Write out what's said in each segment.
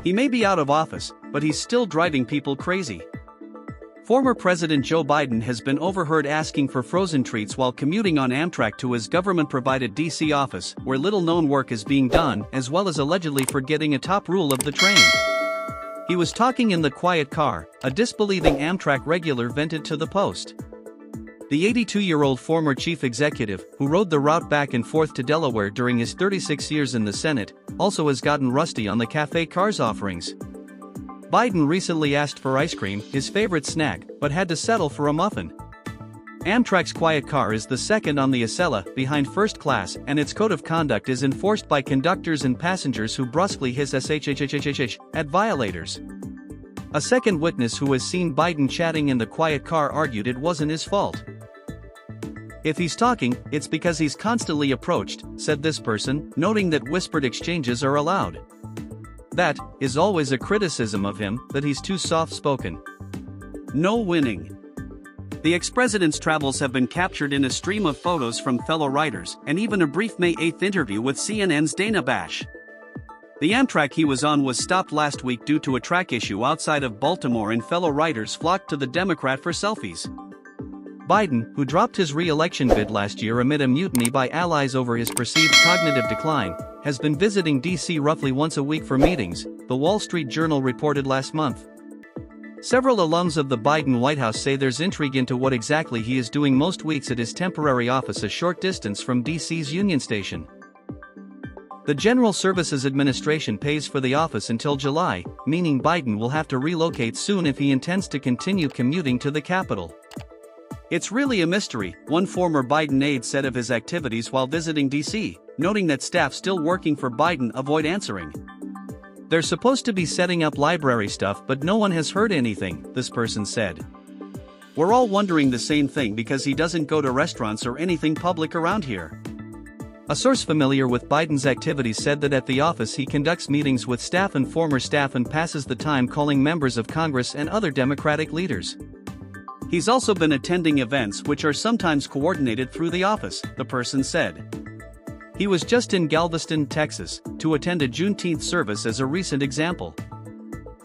He may be out of office, but he's still driving people crazy. Former President Joe Biden has been overheard asking for frozen treats while commuting on Amtrak to his government-provided D.C. office, where little-known work is being done, as well as allegedly forgetting a top rule of the train. He was talking in the quiet car, a disbelieving Amtrak regular vented to the Post. The 82-year-old former chief executive, who rode the route back and forth to Delaware during his 36 years in the Senate, also has gotten rusty on the cafe car's offerings. Biden recently asked for ice cream, his favorite snack, but had to settle for a muffin. Amtrak's quiet car is the second on the Acela, behind first class, and its code of conduct is enforced by conductors and passengers who brusquely hiss shhhhhh at violators. A second witness who has seen Biden chatting in the quiet car argued it wasn't his fault. If he's talking, it's because he's constantly approached, said this person, noting that whispered exchanges are allowed. That is always a criticism of him, that he's too soft-spoken. No winning. The ex-president's travels have been captured in a stream of photos from fellow writers, and even a brief May 8 interview with CNN's Dana Bash. The Amtrak he was on was stopped last week due to a track issue outside of Baltimore, and fellow writers flocked to the Democrat for selfies. Biden, who dropped his re-election bid last year amid a mutiny by allies over his perceived cognitive decline, has been visiting D.C. roughly once a week for meetings, the Wall Street Journal reported last month. Several alums of the Biden White House say there's intrigue into what exactly he is doing most weeks at his temporary office a short distance from D.C.'s Union Station. The General Services Administration pays for the office until July, meaning Biden will have to relocate soon if he intends to continue commuting to the Capitol. It's really a mystery, one former Biden aide said of his activities while visiting D.C., noting that staff still working for Biden avoid answering. They're supposed to be setting up library stuff, but no one has heard anything, this person said. We're all wondering the same thing because he doesn't go to restaurants or anything public around here. A source familiar with Biden's activities said that at the office he conducts meetings with staff and former staff and passes the time calling members of Congress and other Democratic leaders. He's also been attending events which are sometimes coordinated through the office, the person said. He was just in Galveston, Texas, to attend a Juneteenth service as a recent example.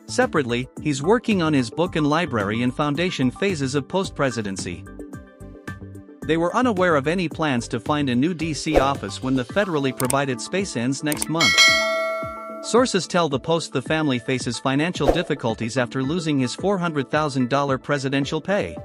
Separately, he's working on his book and library and foundation phases of post-presidency. They were unaware of any plans to find a new D.C. office when the federally provided space ends next month. Sources tell the Post the family faces financial difficulties after losing his $400,000 presidential pay.